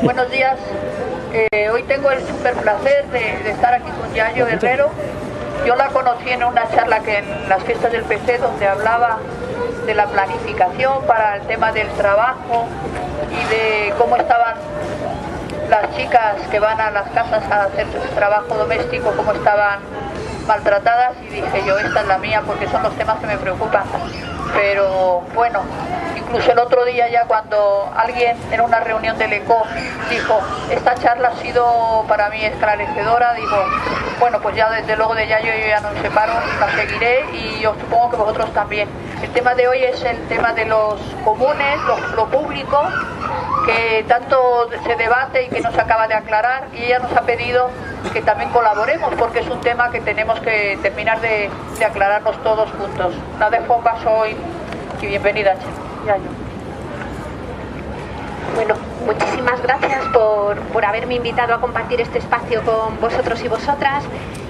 Buenos días. Hoy tengo el súper placer de estar aquí con Yayo Herrero. Yo la conocí en una charla que en las fiestas del PC, donde hablaba de la planificación para el tema del trabajo y de cómo estaban las chicas que van a las casas a hacer su trabajo doméstico, cómo estaban maltratadas, y dije yo, esta es la mía, porque son los temas que me preocupan. Pero bueno, incluso el otro día, ya cuando alguien en una reunión del ECO dijo, esta charla ha sido para mí esclarecedora, digo, bueno, pues ya desde luego de Yayo yo ya no me separo, la seguiré, y yo supongo que vosotros también. El tema de hoy es el tema de los comunes, lo público, que tanto se debate y que no se acaba de aclarar, y ella nos ha pedido que también colaboremos, porque es un tema que tenemos que terminar de aclararnos todos juntos. La dejo en paso hoy y bienvenida, Yayo. Bueno, muchísimas gracias por haberme invitado a compartir este espacio con vosotros y vosotras.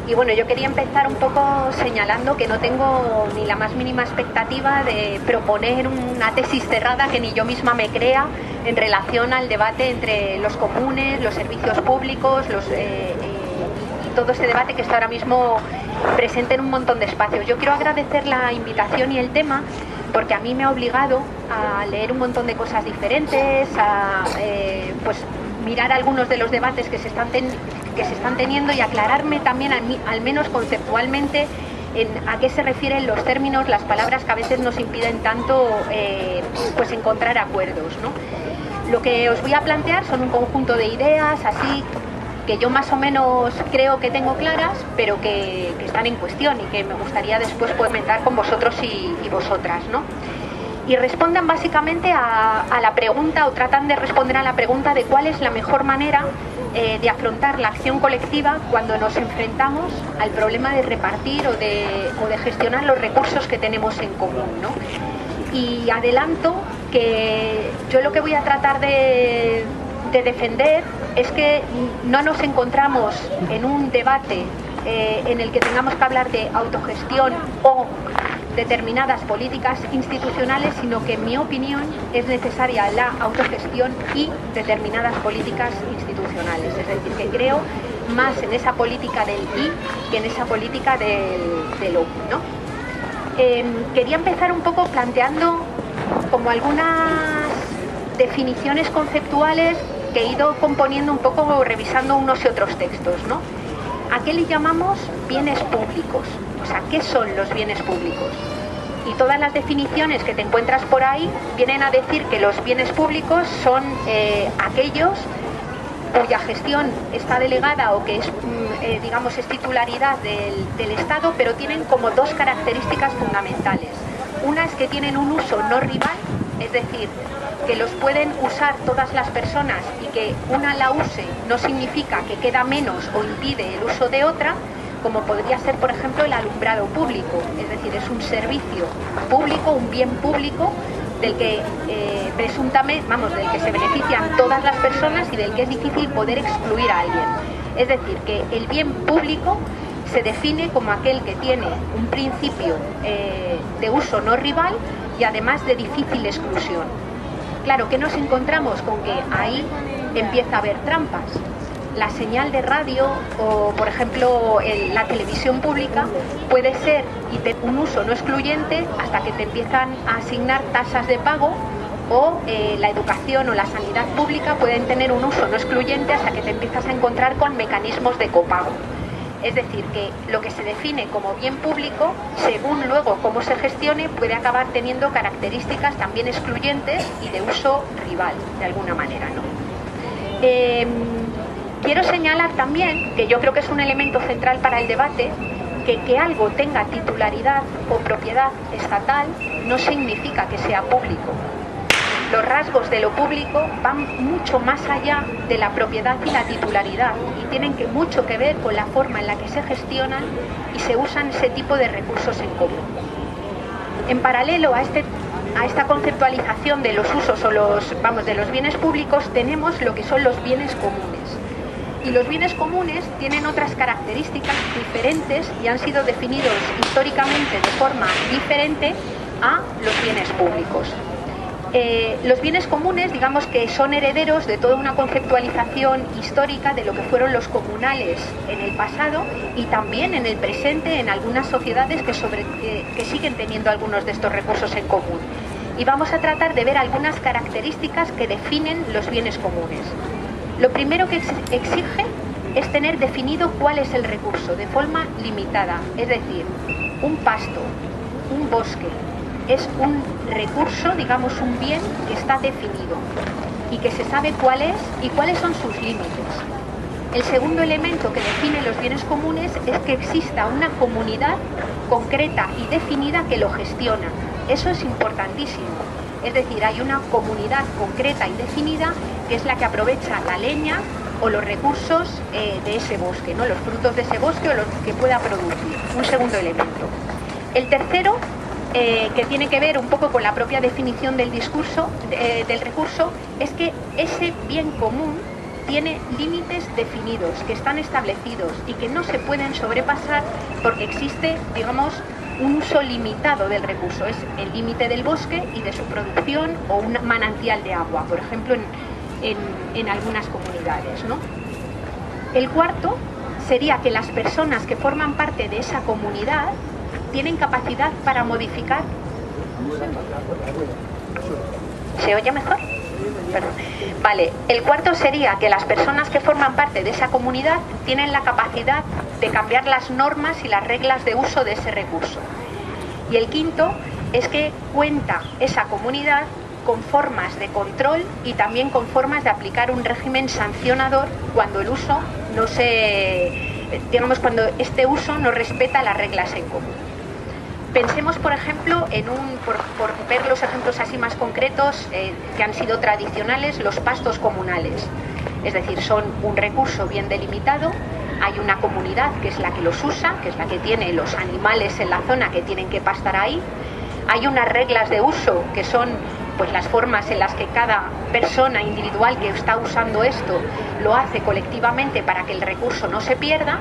Y bueno, yo quería empezar un poco señalando que no tengo ni la más mínima expectativa de proponer una tesis cerrada que ni yo misma me crea en relación al debate entre los comunes, los servicios públicos, y todo ese debate que está ahora mismo presente en un montón de espacios. Yo quiero agradecer la invitación y el tema, porque a mí me ha obligado a leer un montón de cosas diferentes, a pues mirar algunos de los debates que se están teniendo y aclararme también, al menos conceptualmente, a qué se refieren los términos, las palabras que a veces nos impiden tanto pues encontrar acuerdos, ¿no? Lo que os voy a plantear son un conjunto de ideas así que yo más o menos creo que tengo claras, pero que están en cuestión y que me gustaría después poder comentar con vosotros y vosotras, ¿no? Y responden básicamente a la pregunta, o tratan de responder a la pregunta de cuál es la mejor manera de afrontar la acción colectiva cuando nos enfrentamos al problema de repartir o de gestionar los recursos que tenemos en común, ¿no? Y adelanto que yo lo que voy a tratar de defender es que no nos encontramos en un debate en el que tengamos que hablar de autogestión o determinadas políticas institucionales, sino que en mi opinión es necesaria la autogestión y determinadas políticas institucionales. Es decir, que creo más en esa política del y que en esa política del o, ¿no? Quería empezar un poco planteando como algunas definiciones conceptuales que he ido componiendo un poco revisando unos y otros textos, ¿no? ¿A qué le llamamos bienes públicos? O sea, ¿qué son los bienes públicos? Y todas las definiciones que te encuentras por ahí vienen a decir que los bienes públicos son aquellos cuya gestión está delegada o que es, digamos, es titularidad del Estado, pero tienen como dos características fundamentales. Una es que tienen un uso no rival, es decir, que los pueden usar todas las personas, y que una la use no significa que queda menos o impide el uso de otra, como podría ser, por ejemplo, el alumbrado público. Es decir, es un servicio público, un bien público del que presuntamente, del que se benefician todas las personas y del que es difícil poder excluir a alguien. Es decir, que el bien público se define como aquel que tiene un principio de uso no rival y además de difícil exclusión. Claro, que nos encontramos con que ahí empieza a haber trampas. La señal de radio o, por ejemplo, la televisión pública puede ser un uso no excluyente hasta que te empiezan a asignar tasas de pago, o la educación o la sanidad pública pueden tener un uso no excluyente hasta que te empiezas a encontrar con mecanismos de copago. Es decir, que lo que se define como bien público, según luego cómo se gestione, puede acabar teniendo características también excluyentes y de uso rival, de alguna manera, ¿no? Quiero señalar también, que yo creo que es un elemento central para el debate, que algo tenga titularidad o propiedad estatal no significa que sea público. Los rasgos de lo público van mucho más allá de la propiedad y la titularidad, y tienen mucho que ver con la forma en la que se gestionan y se usan ese tipo de recursos en común. En paralelo a esta conceptualización de los usos o de los bienes públicos, tenemos lo que son los bienes comunes. Y los bienes comunes tienen otras características diferentes y han sido definidos históricamente de forma diferente a los bienes públicos. Los bienes comunes, digamos que son herederos de toda una conceptualización histórica de lo que fueron los comunales en el pasado y también en el presente en algunas sociedades que siguen teniendo algunos de estos recursos en común. Y vamos a tratar de ver algunas características que definen los bienes comunes. Lo primero que exige es tener definido cuál es el recurso de forma limitada, es decir, un pasto, un bosque, es un recurso, digamos un bien que está definido y que se sabe cuál es y cuáles son sus límites. El segundo elemento que define los bienes comunes es que exista una comunidad concreta y definida que lo gestiona. Eso es importantísimo. Es decir, hay una comunidad concreta y definida que es la que aprovecha la leña o los recursos de ese bosque, ¿no? Los frutos de ese bosque o los que pueda producir. Un segundo elemento. El tercero, que tiene que ver un poco con la propia definición del del recurso, es que ese bien común tiene límites definidos, que están establecidos y que no se pueden sobrepasar porque existe, digamos, un uso limitado del recurso. Es el límite del bosque y de su producción o un manantial de agua, por ejemplo, en algunas comunidades, ¿no? El cuarto sería que las personas que forman parte de esa comunidad tienen capacidad para modificar. ¿Se oye mejor? Perdón. Vale, el cuarto sería que las personas que forman parte de esa comunidad tienen la capacidad de cambiar las normas y las reglas de uso de ese recurso. Y el quinto es que cuenta esa comunidad con formas de control y también con formas de aplicar un régimen sancionador cuando el uso no cuando este uso no respeta las reglas en común. Pensemos, por ejemplo, por ver los ejemplos así más concretos que han sido tradicionales, los pastos comunales. Es decir, son un recurso bien delimitado, hay una comunidad que es la que los usa, que es la que tiene los animales en la zona que tienen que pastar ahí. Hay unas reglas de uso que son pues las formas en las que cada persona individual que está usando esto lo hace colectivamente para que el recurso no se pierda.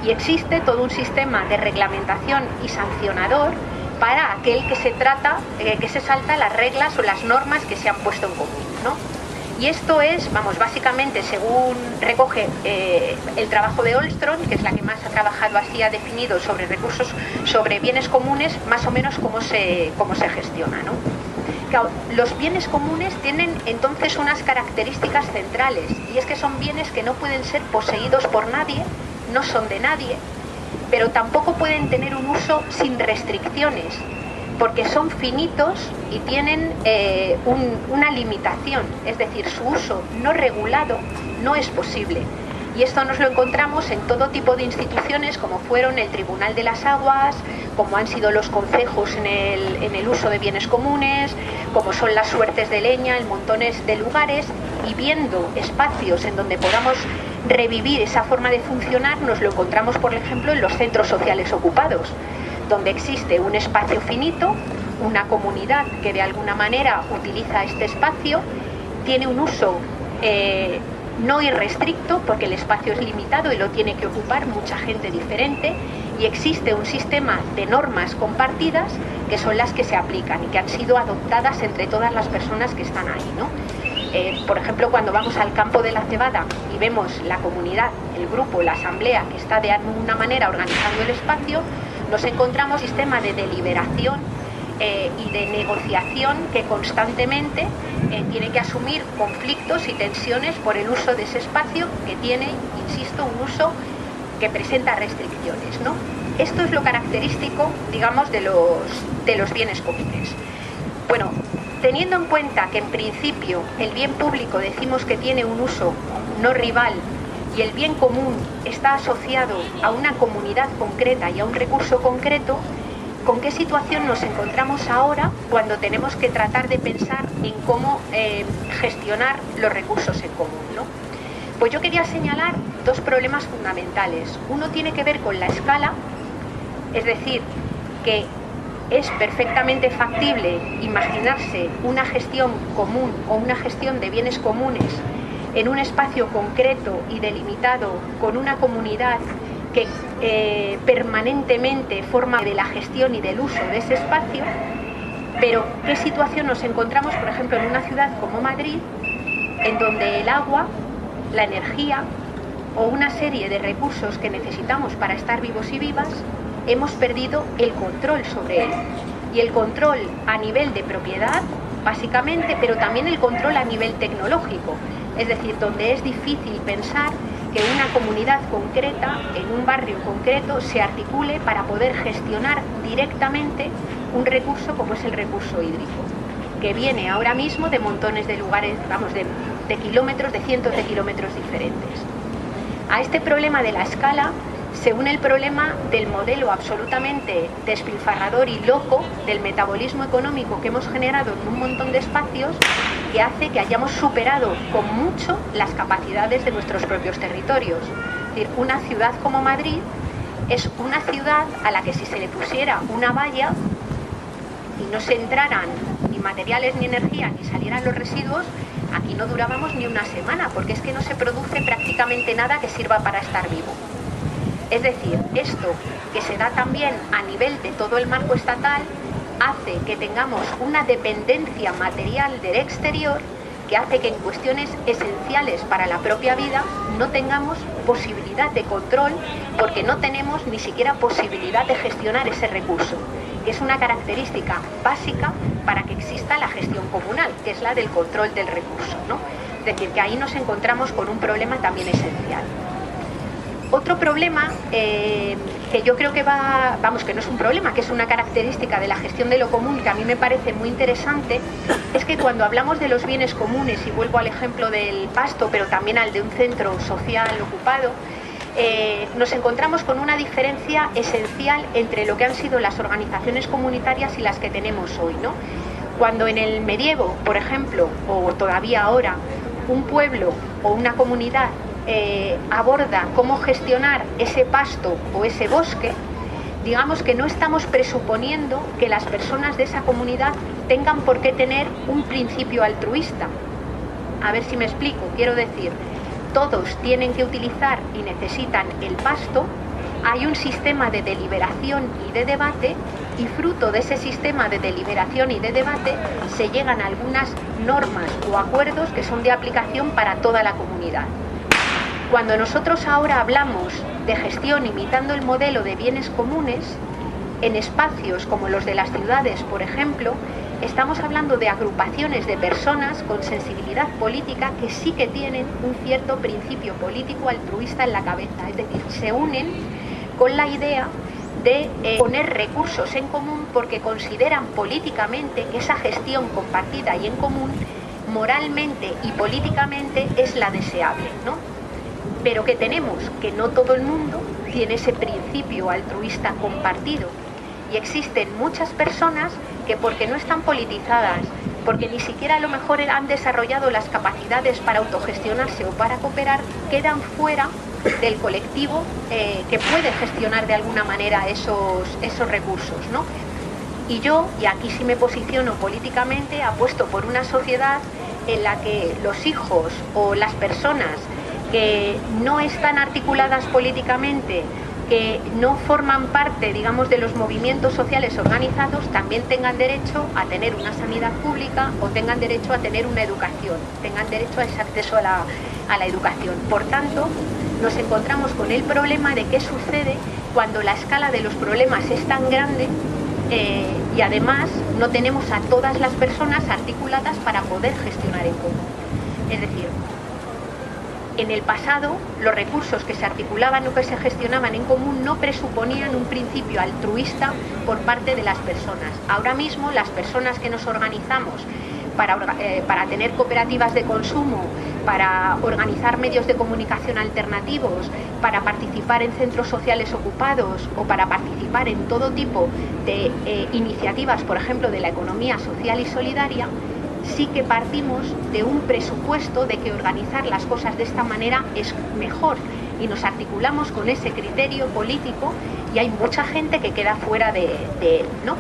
Y existe todo un sistema de reglamentación y sancionador para aquel que se salta las reglas o las normas que se han puesto en común, ¿no? Y esto es, básicamente, según recoge el trabajo de Ohlstrom, que es la que más ha trabajado así, ha definido sobre recursos, sobre bienes comunes, más o menos cómo se gestiona, ¿no? Claro, los bienes comunes tienen entonces unas características centrales, y es que son bienes que no pueden ser poseídos por nadie, no son de nadie, pero tampoco pueden tener un uso sin restricciones, porque son finitos y tienen una limitación, es decir, su uso no regulado no es posible. Y esto nos lo encontramos en todo tipo de instituciones, como fueron el Tribunal de las Aguas, como han sido los concejos en el uso de bienes comunes, como son las suertes de leña en montones de lugares, y viendo espacios en donde podamos revivir esa forma de funcionar, nos lo encontramos, por ejemplo, en los centros sociales ocupados, donde existe un espacio finito, una comunidad que de alguna manera utiliza este espacio, tiene un uso no irrestricto, porque el espacio es limitado y lo tiene que ocupar mucha gente diferente, y existe un sistema de normas compartidas que son las que se aplican y que han sido adoptadas entre todas las personas que están ahí, ¿no? Por ejemplo, cuando vamos al campo de la cebada y vemos la comunidad, el grupo, la asamblea que está de alguna manera organizando el espacio, nos encontramos un sistema de deliberación y de negociación que constantemente tiene que asumir conflictos y tensiones por el uso de ese espacio que tiene, insisto, un uso que presenta restricciones, ¿no? Esto es lo característico, digamos, de los bienes comunes. Bueno, teniendo en cuenta que en principio el bien público decimos que tiene un uso no rival y el bien común está asociado a una comunidad concreta y a un recurso concreto, ¿con qué situación nos encontramos ahora cuando tenemos que tratar de pensar en cómo gestionar los recursos en común, ¿no? Pues yo quería señalar dos problemas fundamentales. Uno tiene que ver con la escala, es decir, que es perfectamente factible imaginarse una gestión común o una gestión de bienes comunes en un espacio concreto y delimitado con una comunidad que permanentemente forma de la gestión y del uso de ese espacio, Pero ¿qué situación nos encontramos, por ejemplo, en una ciudad como Madrid, en donde el agua, la energía o una serie de recursos que necesitamos para estar vivos y vivas, hemos perdido el control sobre él? Y el control a nivel de propiedad, básicamente, pero también el control a nivel tecnológico. Es decir, donde es difícil pensar que una comunidad concreta, en un barrio concreto, se articule para poder gestionar directamente un recurso como es el recurso hídrico, que viene ahora mismo de montones de lugares, vamos, de kilómetros, de cientos de kilómetros diferentes. A este problema de la escala se une el problema del modelo absolutamente despilfarrador y loco del metabolismo económico que hemos generado en un montón de espacios, que hace que hayamos superado con mucho las capacidades de nuestros propios territorios. Es decir, una ciudad como Madrid es una ciudad a la que si se le pusiera una valla y no se entraran ni materiales ni energía ni salieran los residuos, aquí no durábamos ni una semana, porque es que no se produce prácticamente nada que sirva para estar vivo. Es decir, esto que se da también a nivel de todo el marco estatal hace que tengamos una dependencia material del exterior, que hace que en cuestiones esenciales para la propia vida no tengamos posibilidad de control, porque no tenemos ni siquiera posibilidad de gestionar ese recurso, que es una característica básica para que exista la gestión comunal, que es la del control del recurso, ¿no? Es decir, que ahí nos encontramos con un problema también esencial. Otro problema que yo creo que que no es un problema, que es una característica de la gestión de lo común, que a mí me parece muy interesante, es que cuando hablamos de los bienes comunes, y vuelvo al ejemplo del pasto, pero también al de un centro social ocupado, nos encontramos con una diferencia esencial entre lo que han sido las organizaciones comunitarias y las que tenemos hoy, ¿no? Cuando en el medievo, por ejemplo, o todavía ahora, un pueblo o una comunidad aborda cómo gestionar ese pasto o ese bosque, digamos que no estamos presuponiendo que las personas de esa comunidad tengan por qué tener un principio altruista. A ver si me explico. Quiero decir, todos tienen que utilizar y necesitan el pasto, hay un sistema de deliberación y de debate, y fruto de ese sistema de deliberación y de debate se llegan a algunas normas o acuerdos que son de aplicación para toda la comunidad. Cuando nosotros ahora hablamos de gestión imitando el modelo de bienes comunes, en espacios como los de las ciudades, por ejemplo, estamos hablando de agrupaciones de personas con sensibilidad política que sí que tienen un cierto principio político altruista en la cabeza, es decir, se unen con la idea de poner recursos en común porque consideran políticamente que esa gestión compartida y en común, moralmente y políticamente, es la deseable, ¿no? Pero que tenemos que no todo el mundo tiene ese principio altruista compartido, y existen muchas personas que, porque no están politizadas, porque ni siquiera a lo mejor han desarrollado las capacidades para autogestionarse o para cooperar, quedan fuera del colectivo que puede gestionar de alguna manera esos recursos, ¿no? Y yo, y aquí sí me posiciono políticamente, apuesto por una sociedad en la que los hijos o las personas que no están articuladas políticamente, que no forman parte, digamos, de los movimientos sociales organizados, también tengan derecho a tener una sanidad pública o tengan derecho a tener una educación, tengan derecho a ese acceso a la educación. Por tanto, nos encontramos con el problema de qué sucede cuando la escala de los problemas es tan grande y además no tenemos a todas las personas articuladas para poder gestionar en común. Es decir, en el pasado, los recursos que se articulaban o que se gestionaban en común no presuponían un principio altruista por parte de las personas. Ahora mismo, las personas que nos organizamos para tener cooperativas de consumo, para organizar medios de comunicación alternativos, para participar en centros sociales ocupados o para participar en todo tipo de iniciativas, por ejemplo, de la economía social y solidaria, sí que partimos de un presupuesto de que organizar las cosas de esta manera es mejor y nos articulamos con ese criterio político, y hay mucha gente que queda fuera de él, ¿no?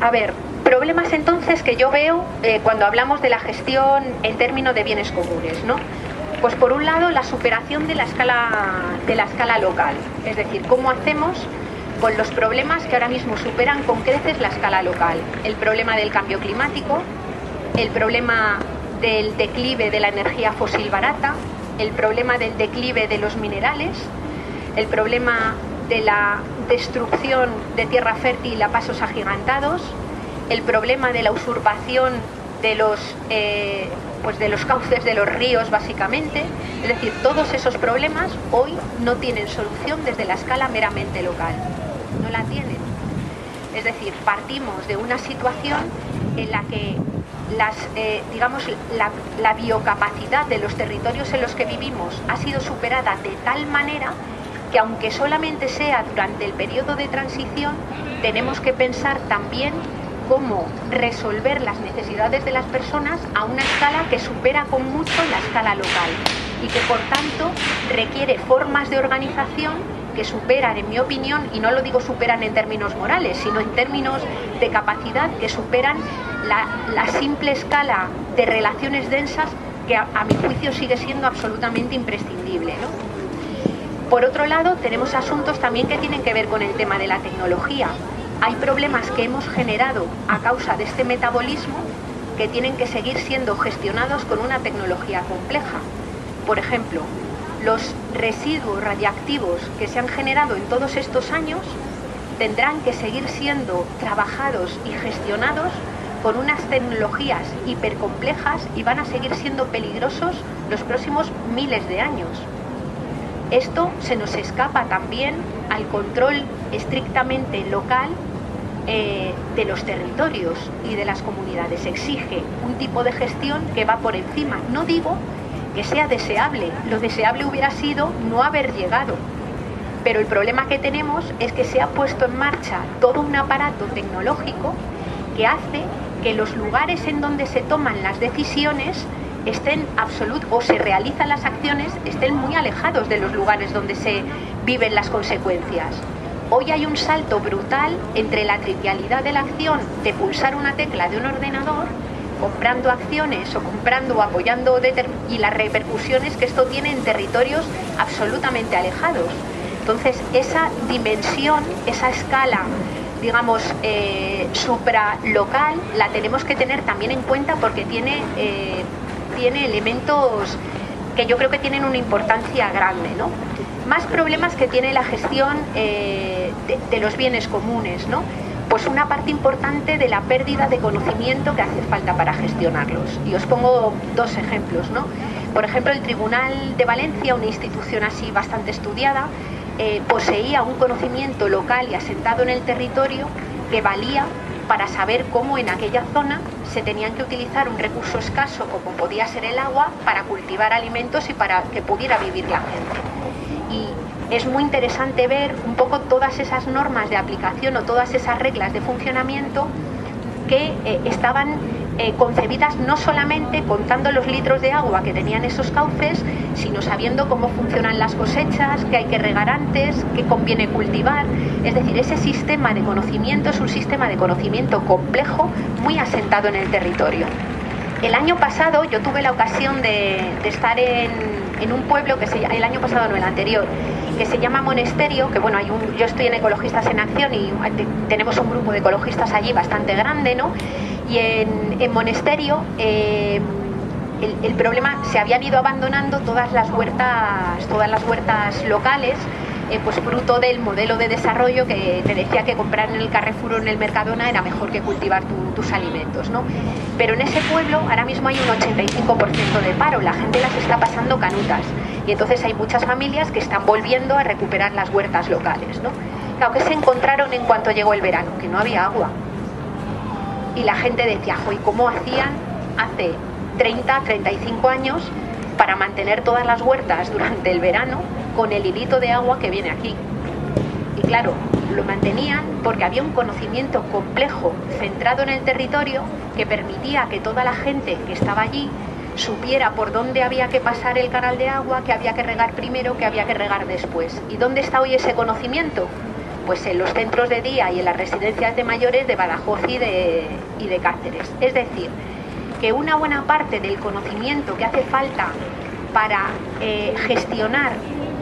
A ver, problemas entonces que yo veo cuando hablamos de la gestión en términos de bienes comunes, ¿no? Pues por un lado, la superación de la escala local, es decir, cómo hacemos con los problemas que ahora mismo superan con creces la escala local. El problema del cambio climático, el problema del declive de la energía fósil barata, el problema del declive de los minerales, el problema de la destrucción de tierra fértil a pasos agigantados, el problema de la usurpación de los cauces de los ríos, básicamente. Es decir, todos esos problemas hoy no tienen solución desde la escala meramente local. No la tienen. Es decir, partimos de una situación en la que la biocapacidad de los territorios en los que vivimos ha sido superada de tal manera que, aunque solamente sea durante el periodo de transición, tenemos que pensar también cómo resolver las necesidades de las personas a una escala que supera con mucho la escala local y que, por tanto, requiere formas de organización que superan, en mi opinión, y no lo digo superan en términos morales, sino en términos de capacidad, que superan la simple escala de relaciones densas que a mi juicio sigue siendo absolutamente imprescindible, ¿no? Por otro lado, tenemos asuntos también que tienen que ver con el tema de la tecnología. Hay problemas que hemos generado a causa de este metabolismo que tienen que seguir siendo gestionados con una tecnología compleja. Por ejemplo, los residuos radiactivos que se han generado en todos estos años tendrán que seguir siendo trabajados y gestionados con unas tecnologías hipercomplejas y van a seguir siendo peligrosos los próximos miles de años. Esto se nos escapa también al control estrictamente local de los territorios y de las comunidades. Exige un tipo de gestión que va por encima. No digo que sea deseable, lo deseable hubiera sido no haber llegado, pero el problema que tenemos es que se ha puesto en marcha todo un aparato tecnológico que hace que los lugares en donde se toman las decisiones o se realizan las acciones estén muy alejados de los lugares donde se viven las consecuencias. Hoy hay un salto brutal entre la trivialidad de la acción de pulsar una tecla de un ordenador, comprando acciones o comprando o apoyando y las repercusiones que esto tiene en territorios absolutamente alejados. Entonces, esa dimensión, esa escala, digamos, supralocal, la tenemos que tener también en cuenta porque tiene elementos que yo creo que tienen una importancia grande, ¿no? Más problemas que tiene la gestión de los bienes comunes, ¿no? Pues una parte importante de la pérdida de conocimiento que hace falta para gestionarlos. Y os pongo dos ejemplos, ¿no? Por ejemplo, el Tribunal de Valencia, una institución así bastante estudiada, poseía un conocimiento local y asentado en el territorio que valía para saber cómo en aquella zona se tenían que utilizar un recurso escaso como podía ser el agua para cultivar alimentos y para que pudiera vivir la gente. Y es muy interesante ver un poco todas esas normas de aplicación o todas esas reglas de funcionamiento que estaban concebidas no solamente contando los litros de agua que tenían esos cauces, sino sabiendo cómo funcionan las cosechas, qué hay que regar antes, qué conviene cultivar. Es decir, ese sistema de conocimiento es un sistema de conocimiento complejo, muy asentado en el territorio. El año pasado yo tuve la ocasión de estar en un pueblo el año pasado no, el anterior, que se llama Monesterio, que bueno, yo estoy en Ecologistas en Acción y tenemos un grupo de ecologistas allí bastante grande, ¿no? Y en Monesterio el problema, se habían ido abandonando todas las huertas locales, pues fruto del modelo de desarrollo que te decía que comprar en el Carrefour o en el Mercadona era mejor que cultivar tus alimentos, ¿no? Pero en ese pueblo ahora mismo hay un 85% de paro, la gente las está pasando canutas y entonces hay muchas familias que están volviendo a recuperar las huertas locales, ¿no? Claro, que se encontraron en cuanto llegó el verano, que no había agua. Y la gente decía, ¿y cómo hacían hace 30, 35 años para mantener todas las huertas durante el verano con el hilito de agua que viene aquí? Y claro, lo mantenían porque había un conocimiento complejo centrado en el territorio que permitía que toda la gente que estaba allí supiera por dónde había que pasar el canal de agua, que había que regar primero, que había que regar después. ¿Y dónde está hoy ese conocimiento? Pues en los centros de día y en las residencias de mayores de Badajoz y de Cáceres. Es decir, que una buena parte del conocimiento que hace falta para gestionar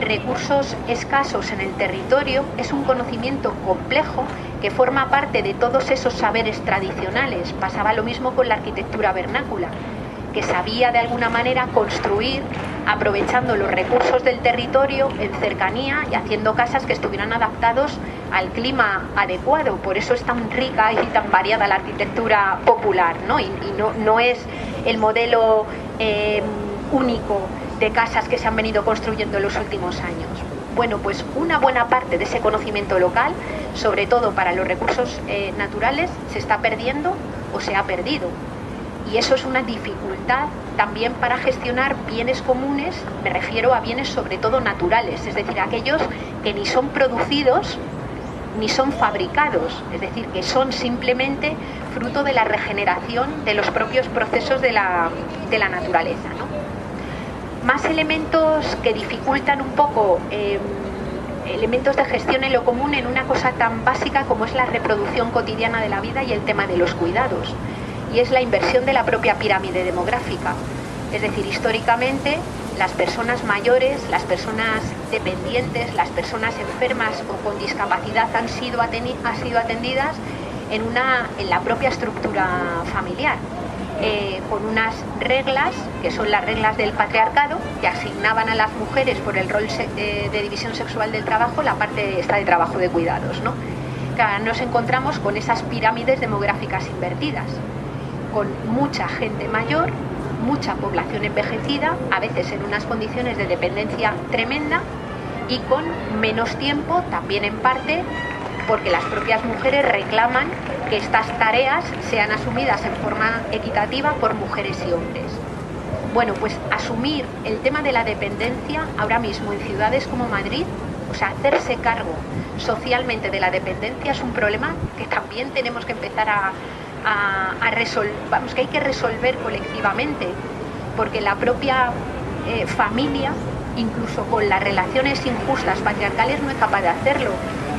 recursos escasos en el territorio es un conocimiento complejo que forma parte de todos esos saberes tradicionales. Pasaba lo mismo con la arquitectura vernácula, que sabía de alguna manera construir aprovechando los recursos del territorio en cercanía y haciendo casas que estuvieran adaptados al clima adecuado. Por eso es tan rica y tan variada la arquitectura popular, ¿no? Y no es el modelo único de casas que se han venido construyendo en los últimos años. Bueno, pues una buena parte de ese conocimiento local, sobre todo para los recursos naturales, se está perdiendo o se ha perdido. Y eso es una dificultad también para gestionar bienes comunes, me refiero a bienes sobre todo naturales, es decir, aquellos que ni son producidos ni son fabricados, es decir, que son simplemente fruto de la regeneración de los propios procesos de la naturaleza, ¿no? Más elementos que dificultan un poco elementos de gestión en lo común en una cosa tan básica como es la reproducción cotidiana de la vida y el tema de los cuidados. Y es la inversión de la propia pirámide demográfica. Es decir, históricamente las personas mayores, las personas dependientes, las personas enfermas o con discapacidad han sido atendidas en la propia estructura familiar, con unas reglas, que son las reglas del patriarcado, que asignaban a las mujeres por el rol de división sexual del trabajo la parte esta de trabajo de cuidados, ¿no? Claro, nos encontramos con esas pirámides demográficas invertidas, con mucha gente mayor, mucha población envejecida, a veces en unas condiciones de dependencia tremenda y con menos tiempo, también en parte porque las propias mujeres reclaman que estas tareas sean asumidas en forma equitativa por mujeres y hombres. Bueno, pues asumir el tema de la dependencia ahora mismo en ciudades como Madrid, o sea, hacerse cargo socialmente de la dependencia es un problema que también tenemos que empezar a resolver, vamos, que hay que resolver colectivamente, porque la propia familia, incluso con las relaciones injustas patriarcales, no es capaz de hacerlo.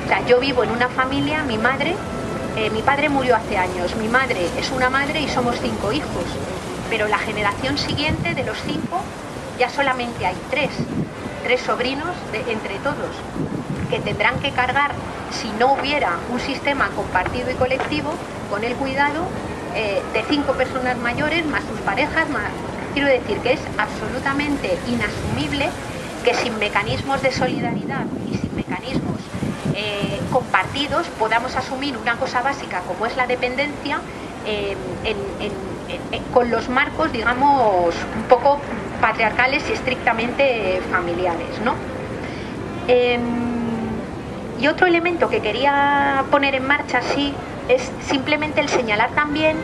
O sea, yo vivo en una familia, mi padre murió hace años, mi madre es una madre y somos 5 hijos, pero la generación siguiente de los 5 ya solamente hay 3 sobrinos entre todos, que tendrán que cargar, si no hubiera un sistema compartido y colectivo, con el cuidado de 5 personas mayores más sus parejas, más. Quiero decir que es absolutamente inasumible que sin mecanismos de solidaridad y sin mecanismos compartidos podamos asumir una cosa básica como es la dependencia con los marcos, digamos, un poco patriarcales y estrictamente familiares, ¿no? Y otro elemento que quería poner en marcha, sí, es simplemente el señalar también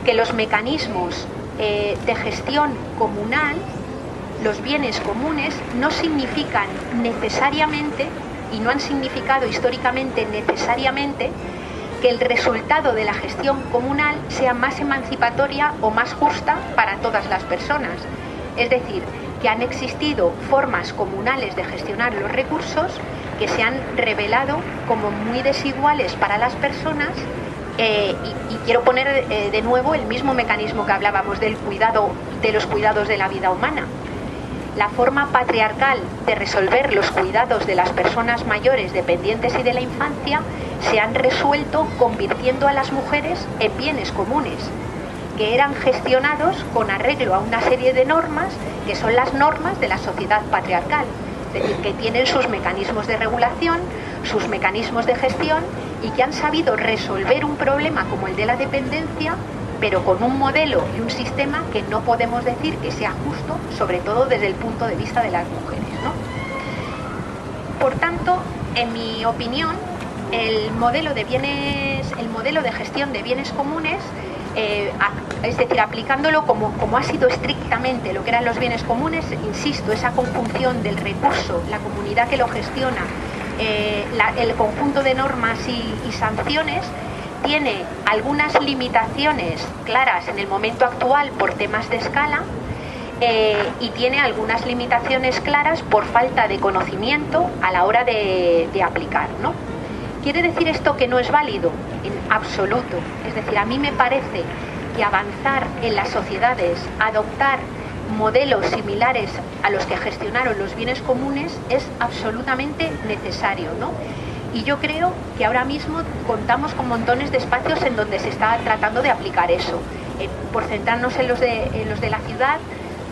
que los mecanismos de gestión comunal, los bienes comunes, no significan necesariamente, y no han significado históricamente necesariamente, que el resultado de la gestión comunal sea más emancipatoria o más justa para todas las personas. Es decir, que han existido formas comunales de gestionar los recursos que se han revelado como muy desiguales para las personas, y quiero poner de nuevo el mismo mecanismo que hablábamos del cuidado, de los cuidados de la vida humana. La forma patriarcal de resolver los cuidados de las personas mayores dependientes y de la infancia se han resuelto convirtiendo a las mujeres en bienes comunes, que eran gestionados con arreglo a una serie de normas que son las normas de la sociedad patriarcal, es decir, que tienen sus mecanismos de regulación, sus mecanismos de gestión y que han sabido resolver un problema como el de la dependencia, pero con un modelo y un sistema que no podemos decir que sea justo, sobre todo desde el punto de vista de las mujeres, ¿no? Por tanto, en mi opinión, el modelo de gestión de bienes comunes, es decir, aplicándolo como ha sido estrictamente lo que eran los bienes comunes, insisto, esa conjunción del recurso, la comunidad que lo gestiona, el conjunto de normas y sanciones, tiene algunas limitaciones claras en el momento actual por temas de escala, y tiene algunas limitaciones claras por falta de conocimiento a la hora de aplicar, ¿no? ¿Quiere decir esto que no es válido? En absoluto. Es decir, a mí me parece que avanzar en las sociedades, adoptar modelos similares a los que gestionaron los bienes comunes es absolutamente necesario, ¿no? Y yo creo que ahora mismo contamos con montones de espacios en donde se está tratando de aplicar eso. Por centrarnos en los de la ciudad,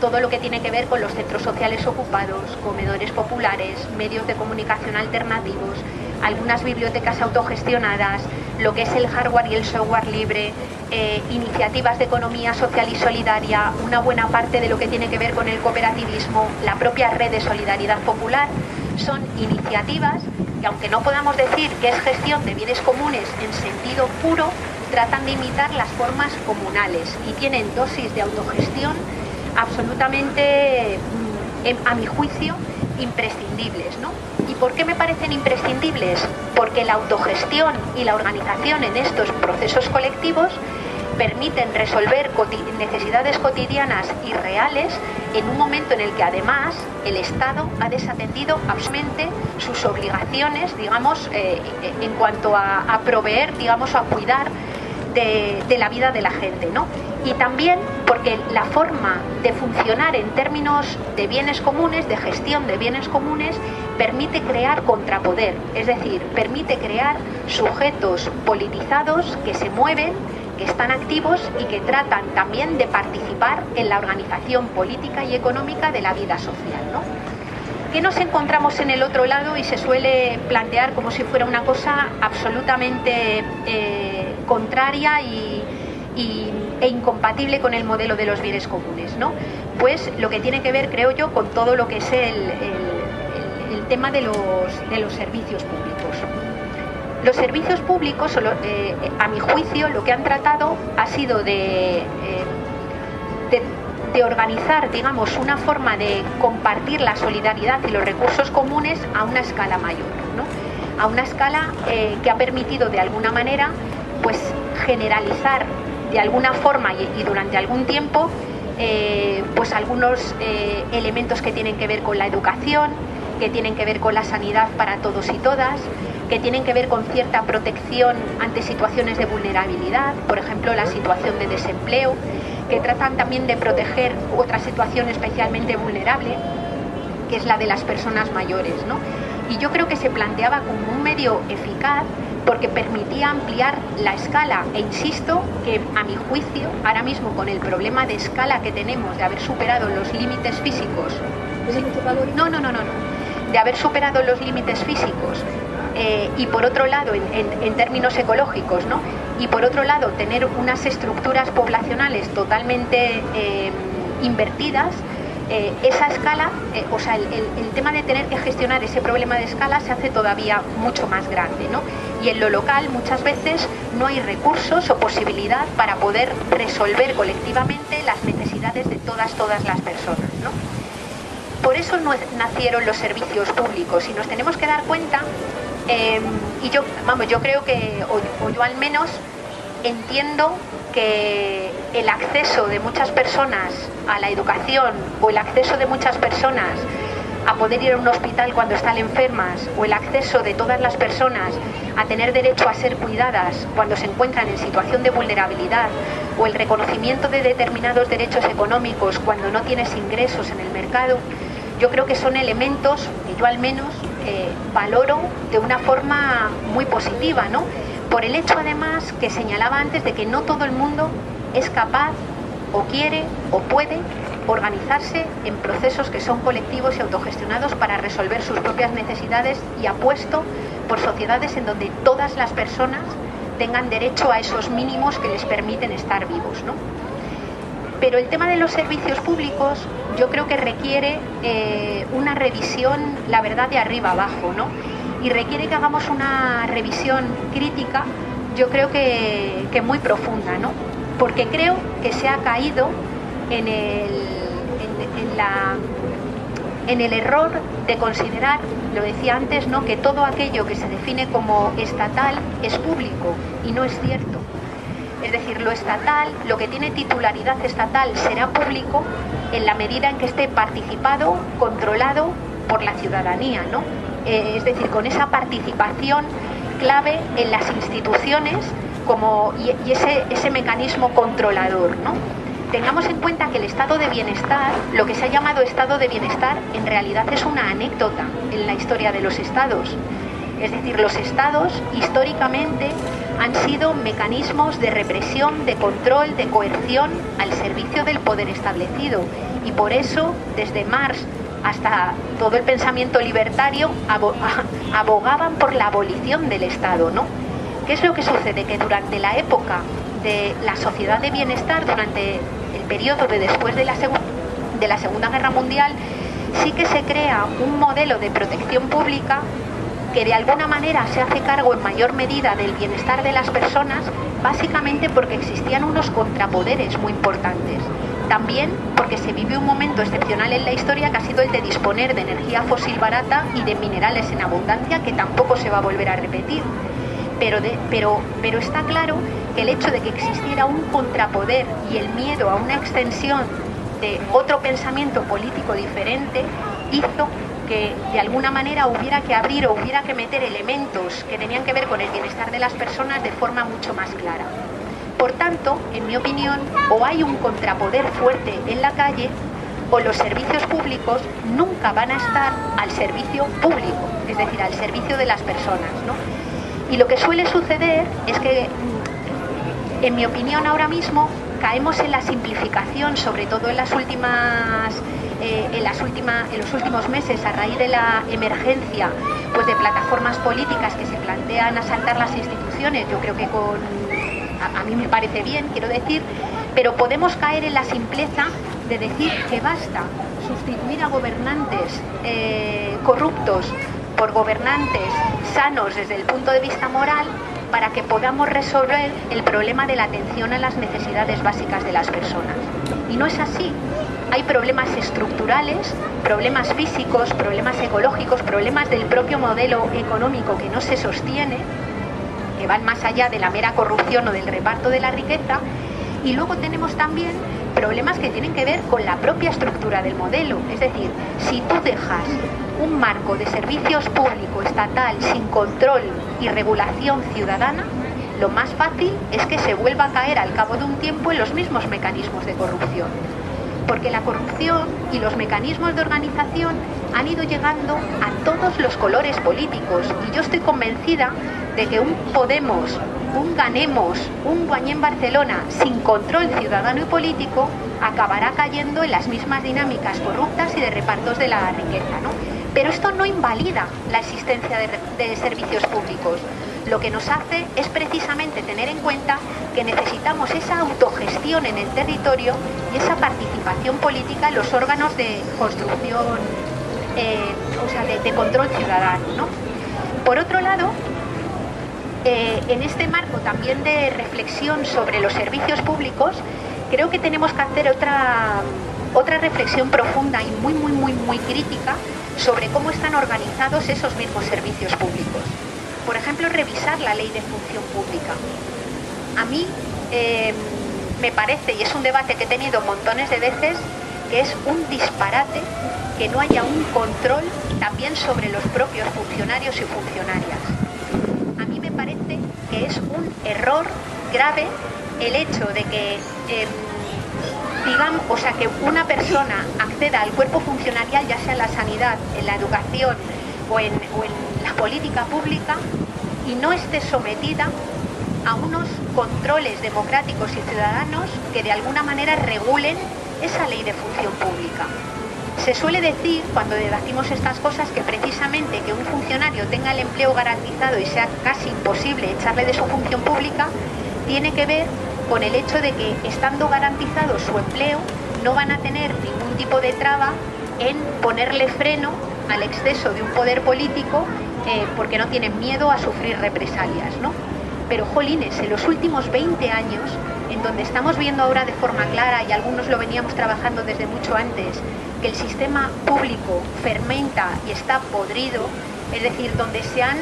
todo lo que tiene que ver con los centros sociales ocupados, comedores populares, medios de comunicación alternativos, algunas bibliotecas autogestionadas, lo que es el hardware y el software libre, iniciativas de economía social y solidaria, una buena parte de lo que tiene que ver con el cooperativismo, la propia red de solidaridad popular, son iniciativas que, aunque no podamos decir que es gestión de bienes comunes en sentido puro, tratan de imitar las formas comunales y tienen dosis de autogestión absolutamente, a mi juicio, imprescindibles, ¿no? ¿Y por qué me parecen imprescindibles? Porque la autogestión y la organización en estos procesos colectivos permiten resolver necesidades cotidianas y reales en un momento en el que además el Estado ha desatendido absolutamente sus obligaciones, digamos, en cuanto a proveer, digamos, a cuidar de la vida de la gente, ¿no? Y también porque la forma de funcionar en términos de bienes comunes, de gestión de bienes comunes, permite crear contrapoder, es decir, permite crear sujetos politizados que se mueven, que están activos y que tratan también de participar en la organización política y económica de la vida social, ¿no? ¿Qué nos encontramos en el otro lado? Y se suele plantear como si fuera una cosa absolutamente contraria e incompatible con el modelo de los bienes comunes, ¿no? Pues lo que tiene que ver, creo yo, con todo lo que es el tema de los servicios públicos. Los servicios públicos, a mi juicio, lo que han tratado ha sido de organizar, digamos, una forma de compartir la solidaridad y los recursos comunes a una escala mayor, ¿no? A una escala que ha permitido de alguna manera pues generalizar de alguna forma y durante algún tiempo pues algunos elementos que tienen que ver con la educación, que tienen que ver con la sanidad para todos y todas, que tienen que ver con cierta protección ante situaciones de vulnerabilidad, por ejemplo la situación de desempleo, que tratan también de proteger otra situación especialmente vulnerable, que es la de las personas mayores, ¿no? Y yo creo que se planteaba como un medio eficaz porque permitía ampliar la escala, e insisto que a mi juicio, ahora mismo con el problema de escala que tenemos de haber superado los límites físicos, de haber superado los límites físicos, y por otro lado, en términos ecológicos, ¿no? Y por otro lado, tener unas estructuras poblacionales totalmente invertidas, esa escala, o sea, el tema de tener que gestionar ese problema de escala se hace todavía mucho más grande, ¿no? Y en lo local muchas veces no hay recursos o posibilidad para poder resolver colectivamente las necesidades de todas las personas, ¿no? Por eso nacieron los servicios públicos y nos tenemos que dar cuenta, y yo creo que, o yo al menos entiendo que el acceso de muchas personas a la educación o el acceso de muchas personas a poder ir a un hospital cuando están enfermas o el acceso de todas las personas a tener derecho a ser cuidadas cuando se encuentran en situación de vulnerabilidad o el reconocimiento de determinados derechos económicos cuando no tienes ingresos en el mercado, yo creo que son elementos que yo al menos valoro de una forma muy positiva, ¿no? Por el hecho además que señalaba antes de que no todo el mundo es capaz o quiere o puede organizarse en procesos que son colectivos y autogestionados para resolver sus propias necesidades, y apuesto por sociedades en donde todas las personas tengan derecho a esos mínimos que les permiten estar vivos, ¿no? Pero el tema de los servicios públicos yo creo que requiere una revisión, la verdad, de arriba abajo, ¿no? Y requiere que hagamos una revisión crítica, yo creo que muy profunda, ¿no? Porque creo que se ha caído en el error de considerar, lo decía antes, ¿no?, que todo aquello que se define como estatal es público, y no es cierto. Es decir, lo estatal, lo que tiene titularidad estatal, será público en la medida en que esté participado, controlado por la ciudadanía, ¿no? Es decir, con esa participación clave en las instituciones y ese mecanismo controlador, ¿no? tengamos en cuenta que el estado de bienestar, lo que se ha llamado estado de bienestar, en realidad es una anécdota en la historia de los estados. Es decir, los estados históricamente han sido mecanismos de represión, de control, de coerción al servicio del poder establecido. Y por eso, desde Marx hasta todo el pensamiento libertario, abogaban por la abolición del Estado, ¿no? ¿Qué es lo que sucede? Que durante la época de la sociedad de bienestar, durante el periodo de después de la Segunda Guerra Mundial, sí que se crea un modelo de protección pública que de alguna manera se hace cargo en mayor medida del bienestar de las personas, básicamente porque existían unos contrapoderes muy importantes. También porque se vive un momento excepcional en la historia que ha sido el de disponer de energía fósil barata y de minerales en abundancia, que tampoco se va a volver a repetir. Pero está claro que el hecho de que existiera un contrapoder y el miedo a una extensión de otro pensamiento político diferente hizo que de alguna manera hubiera que abrir o hubiera que meter elementos que tenían que ver con el bienestar de las personas de forma mucho más clara. Por tanto, en mi opinión, o hay un contrapoder fuerte en la calle o los servicios públicos nunca van a estar al servicio público, es decir, al servicio de las personas, ¿no? Y lo que suele suceder es que, en mi opinión ahora mismo, caemos en la simplificación, sobre todo en los últimos meses, a raíz de la emergencia pues de plataformas políticas que se plantean asaltar las instituciones. Yo creo que a mí me parece bien, quiero decir, pero podemos caer en la simpleza de decir que basta sustituir a gobernantes corruptos por gobernantes sanos desde el punto de vista moral para que podamos resolver el problema de la atención a las necesidades básicas de las personas. Y no es así. Hay problemas estructurales, problemas físicos, problemas ecológicos, problemas del propio modelo económico que no se sostiene, que van más allá de la mera corrupción o del reparto de la riqueza, y luego tenemos también problemas que tienen que ver con la propia estructura del modelo. Es decir, si tú dejas un marco de servicios público estatal sin control y regulación ciudadana, lo más fácil es que se vuelva a caer al cabo de un tiempo en los mismos mecanismos de corrupción. Porque la corrupción y los mecanismos de organización han ido llegando a todos los colores políticos, y yo estoy convencida de que un Podemos, un Ganemos, un Guanyén Barcelona sin control ciudadano y político acabará cayendo en las mismas dinámicas corruptas y de repartos de la riqueza, ¿no? Pero esto no invalida la existencia de servicios públicos. Lo que nos hace es precisamente tener en cuenta que necesitamos esa autogestión en el territorio y esa participación política en los órganos de construcción, de control ciudadano, ¿no? Por otro lado, en este marco también de reflexión sobre los servicios públicos, creo que tenemos que hacer otra reflexión profunda y muy crítica sobre cómo están organizados esos mismos servicios públicos. Por ejemplo, revisar la ley de función pública. A mí me parece, y es un debate que he tenido montones de veces, que es un disparate que no haya un control también sobre los propios funcionarios y funcionarias. A mí me parece que es un error grave el hecho de que que una persona acceda al cuerpo funcionarial, ya sea en la sanidad, en la educación o en la política pública, y no esté sometida a unos controles democráticos y ciudadanos que de alguna manera regulen esa ley de función pública. Se suele decir, cuando debatimos estas cosas, que precisamente que un funcionario tenga el empleo garantizado y sea casi imposible echarle de su función pública, tiene que ver con el hecho de que, estando garantizado su empleo, no van a tener ningún tipo de traba en ponerle freno al exceso de un poder político, porque no tienen miedo a sufrir represalias, ¿no? Pero, jolines, en los últimos 20 años, en donde estamos viendo ahora de forma clara, y algunos lo veníamos trabajando desde mucho antes, que el sistema público fermenta y está podrido, es decir, donde se han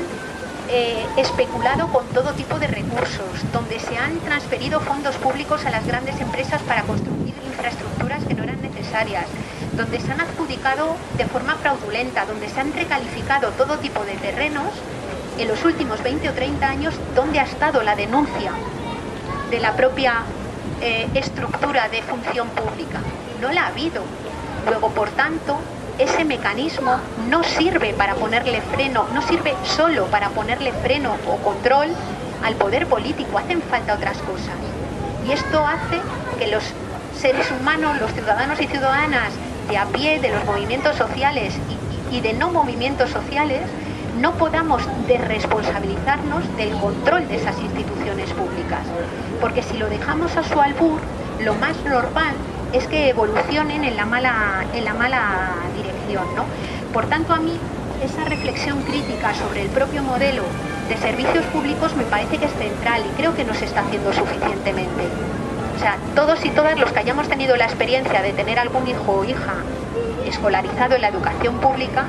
especulado con todo tipo de recursos, donde se han transferido fondos públicos a las grandes empresas para construir infraestructuras que no eran necesarias, donde se han adjudicado de forma fraudulenta, donde se han recalificado todo tipo de terrenos. En los últimos 20 o 30 años, ¿dónde ha estado la denuncia de la propia estructura de función pública. No la ha habido. Luego, por tanto, ese mecanismo no sirve para ponerle freno, no sirve solo para ponerle freno o control al poder político. Hacen falta otras cosas. Y esto hace que los seres humanos, los ciudadanos y ciudadanas de a pie, de los movimientos sociales y de no movimientos sociales, no podamos desresponsabilizarnos del control de esas instituciones públicas. Porque si lo dejamos a su albur, lo más normal es que evolucionen en la mala dirección, ¿no? Por tanto, a mí esa reflexión crítica sobre el propio modelo de servicios públicos me parece que es central y creo que no se está haciendo suficientemente. O sea, todos y todas los que hayamos tenido la experiencia de tener algún hijo o hija escolarizado en la educación pública,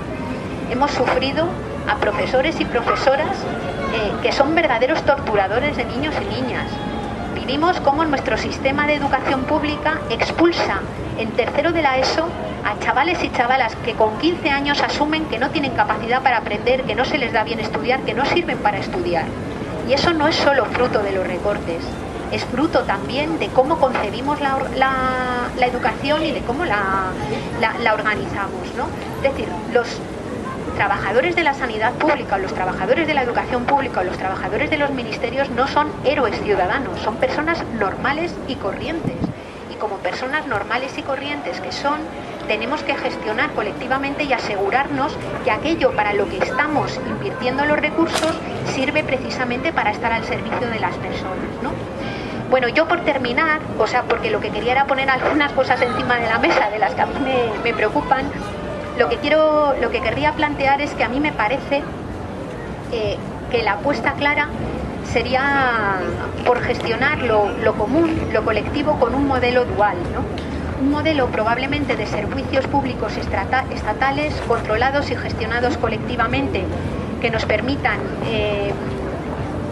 hemos sufrido a profesores y profesoras que son verdaderos torturadores de niños y niñas. Vivimos cómo nuestro sistema de educación pública expulsa en tercero de la ESO a chavales y chavalas que con 15 años asumen que no tienen capacidad para aprender, que no se les da bien estudiar, que no sirven para estudiar. Y eso no es solo fruto de los recortes, es fruto también de cómo concebimos la educación y de cómo la organizamos, ¿no? Es decir, los trabajadores de la sanidad pública, o los trabajadores de la educación pública, o los trabajadores de los ministerios no son héroes ciudadanos, son personas normales y corrientes. Y como personas normales y corrientes que son, tenemos que gestionar colectivamente y asegurarnos que aquello para lo que estamos invirtiendo los recursos sirve precisamente para estar al servicio de las personas, ¿no? Bueno, yo por terminar, o sea, porque lo que quería era poner algunas cosas encima de la mesa de las que a mí me preocupan. Lo que querría plantear es que a mí me parece que la apuesta clara sería por gestionar lo común, lo colectivo, con un modelo dual, ¿no? Un modelo probablemente de servicios públicos estatales, controlados y gestionados colectivamente, que nos permitan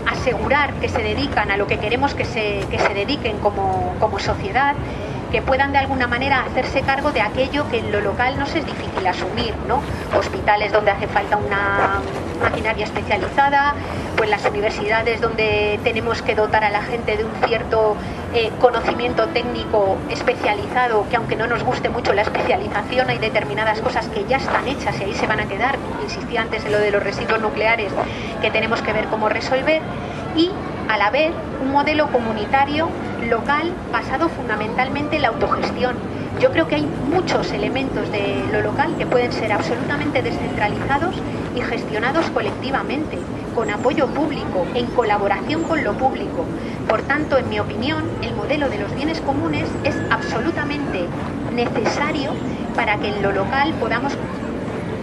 asegurar que se dedican a lo que queremos que se dediquen como sociedad, que puedan de alguna manera hacerse cargo de aquello que en lo local nos es difícil asumir, ¿no? Hospitales donde hace falta una maquinaria especializada, pues las universidades donde tenemos que dotar a la gente de un cierto conocimiento técnico especializado, que aunque no nos guste mucho la especialización, hay determinadas cosas que ya están hechas y ahí se van a quedar. Insistí antes en lo de los residuos nucleares, que tenemos que ver cómo resolver, y a la vez un modelo comunitario local basado fundamentalmente en la autogestión. Yo creo que hay muchos elementos de lo local que pueden ser absolutamente descentralizados y gestionados colectivamente, con apoyo público, en colaboración con lo público. Por tanto, en mi opinión, el modelo de los bienes comunes es absolutamente necesario para que en lo local podamos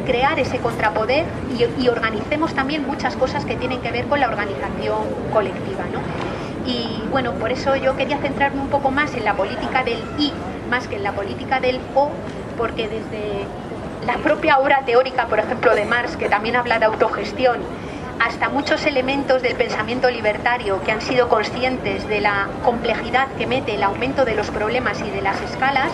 crear ese contrapoder y organicemos también muchas cosas que tienen que ver con la organización colectiva, ¿no? Y bueno, por eso yo quería centrarme un poco más en la política del I, más que en la política del O, porque desde la propia obra teórica, por ejemplo, de Marx, que también habla de autogestión, hasta muchos elementos del pensamiento libertario que han sido conscientes de la complejidad que mete el aumento de los problemas y de las escalas,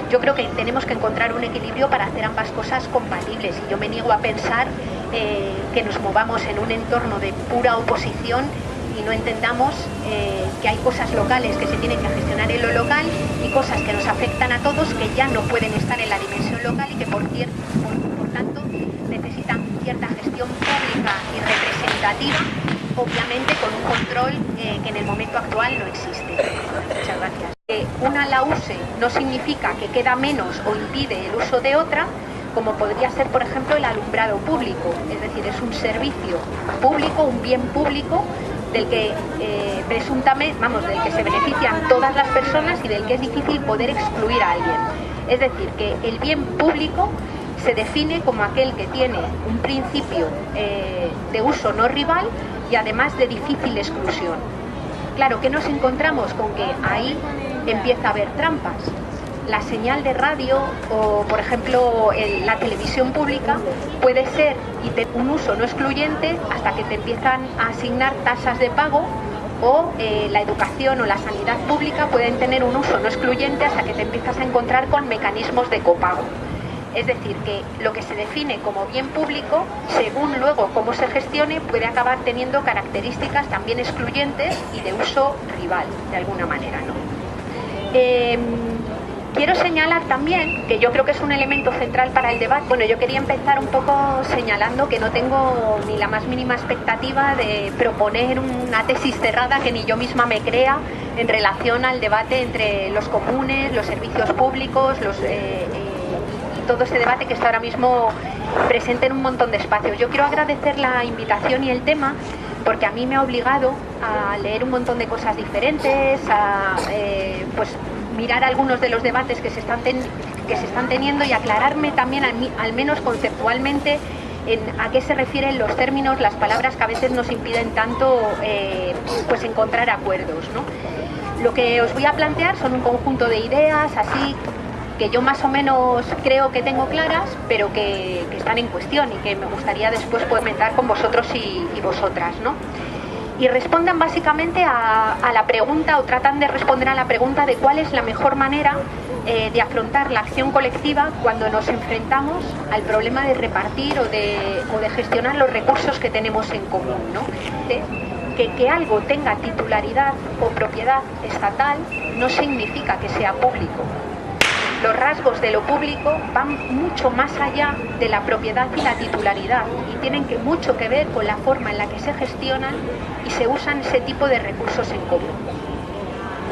yo creo que tenemos que encontrar un equilibrio para hacer ambas cosas compatibles. Y yo me niego a pensar que nos movamos en un entorno de pura oposición y no entendamos que hay cosas locales que se tienen que gestionar en lo local y cosas que nos afectan a todos que ya no pueden estar en la dimensión local y que por tanto necesitan cierta gestión pública y representativa, obviamente con un control que en el momento actual no existe. Muchas gracias. Que una la use no significa que queda menos o impide el uso de otra, como podría ser, por ejemplo, el alumbrado público. Es decir, es un servicio público, un bien público del que del que se benefician todas las personas y del que es difícil poder excluir a alguien. Es decir, que el bien público se define como aquel que tiene un principio de uso no rival y además de difícil exclusión. Claro que nos encontramos con que ahí empieza a haber trampas. La señal de radio o, por ejemplo, la televisión pública puede ser un uso no excluyente hasta que te empiezan a asignar tasas de pago, o la educación o la sanidad pública pueden tener un uso no excluyente hasta que te empiezas a encontrar con mecanismos de copago. Es decir, que lo que se define como bien público, según luego cómo se gestione, puede acabar teniendo características también excluyentes y de uso rival, de alguna manera, ¿no? Quiero señalar también, que yo creo que es un elemento central para el debate, bueno, yo quería empezar un poco señalando que no tengo ni la más mínima expectativa de proponer una tesis cerrada que ni yo misma me crea en relación al debate entre los comunes, los servicios públicos, y todo ese debate que está ahora mismo presente en un montón de espacios. Yo quiero agradecer la invitación y el tema, porque a mí me ha obligado a leer un montón de cosas diferentes, a pues mirar algunos de los debates que se están teniendo y aclararme también, al menos conceptualmente, a qué se refieren los términos, las palabras que a veces nos impiden tanto pues encontrar acuerdos, ¿no? Lo que os voy a plantear son un conjunto de ideas así que yo más o menos creo que tengo claras, pero que están en cuestión y que me gustaría después comentar con vosotros y vosotras, ¿no? Y respondan básicamente a la pregunta, o tratan de responder a la pregunta de cuál es la mejor manera de afrontar la acción colectiva cuando nos enfrentamos al problema de repartir o de gestionar los recursos que tenemos en común, ¿no? Que algo tenga titularidad o propiedad estatal no significa que sea público. Los rasgos de lo público van mucho más allá de la propiedad y la titularidad y tienen mucho que ver con la forma en la que se gestionan y se usan ese tipo de recursos en común.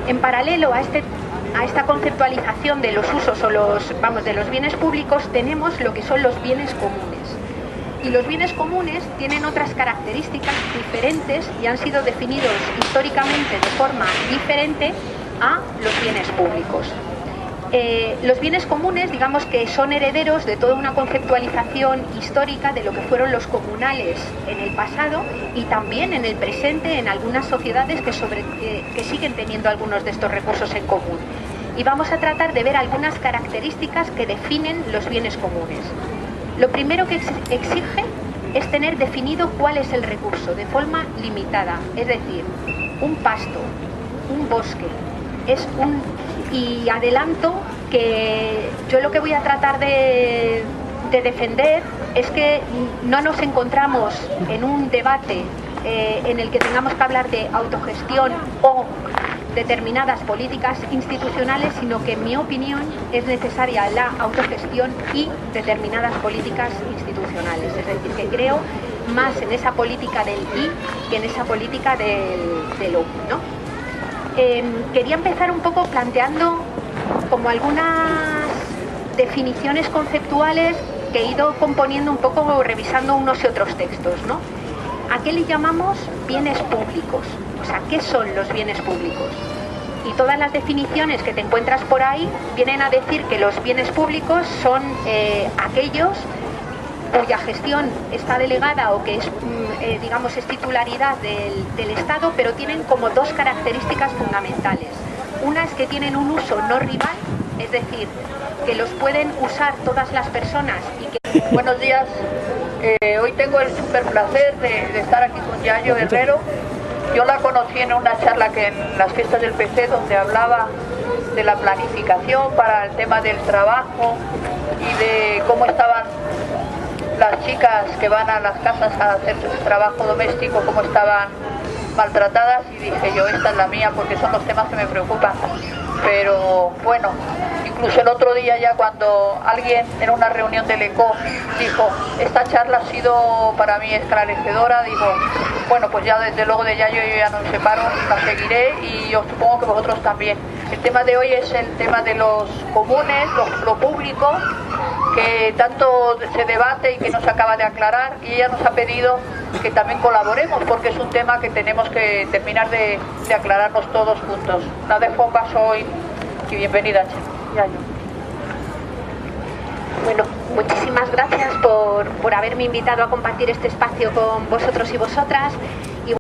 En paralelo a esta conceptualización de los usos de los bienes públicos, tenemos lo que son los bienes comunes. Y los bienes comunes tienen otras características diferentes y han sido definidos históricamente de forma diferente a los bienes públicos. Los bienes comunes, digamos que son herederos de toda una conceptualización histórica de lo que fueron los comunales en el pasado y también en el presente en algunas sociedades que siguen teniendo algunos de estos recursos en común. Y vamos a tratar de ver algunas características que definen los bienes comunes. Lo primero que exige es tener definido cuál es el recurso de forma limitada, es decir, un pasto, un bosque, y adelanto que yo lo que voy a tratar de defender es que no nos encontramos en un debate en el que tengamos que hablar de autogestión o determinadas políticas institucionales, sino que en mi opinión es necesaria la autogestión y determinadas políticas institucionales. Es decir, que creo más en esa política del y que en esa política del o, ¿no? Quería empezar un poco planteando como algunas definiciones conceptuales que he ido componiendo un poco revisando unos y otros textos, ¿no? ¿A qué le llamamos bienes públicos? O sea, ¿qué son los bienes públicos? Y todas las definiciones que te encuentras por ahí vienen a decir que los bienes públicos son aquellos cuya gestión está delegada o que es, digamos, es titularidad del Estado, pero tienen como dos características fundamentales. Una es que tienen un uso no rival, es decir, que los pueden usar todas las personas y que... Buenos días, hoy tengo el súper placer de estar aquí con Yayo Herrero. Yo la conocí en una charla que en las fiestas del PC, donde hablaba de la planificación para el tema del trabajo y de cómo estaban las chicas que van a las casas a hacer su trabajo doméstico, cómo estaban maltratadas, y dije yo, esta es la mía, porque son los temas que me preocupan. Pero bueno, incluso el otro día ya cuando alguien en una reunión del ECO dijo, esta charla ha sido para mí esclarecedora, digo, bueno, pues ya desde luego de Yayo yo ya no me separo, la seguiré y yo supongo que vosotros también. El tema de hoy es el tema de los comunes, lo público, que tanto se debate y que no se acaba de aclarar, y ella nos ha pedido que también colaboremos porque es un tema que tenemos que terminar de aclararnos todos juntos. La dejo en paso hoy y bienvenida, Yayo. Bueno, muchísimas gracias por haberme invitado a compartir este espacio con vosotros y vosotras.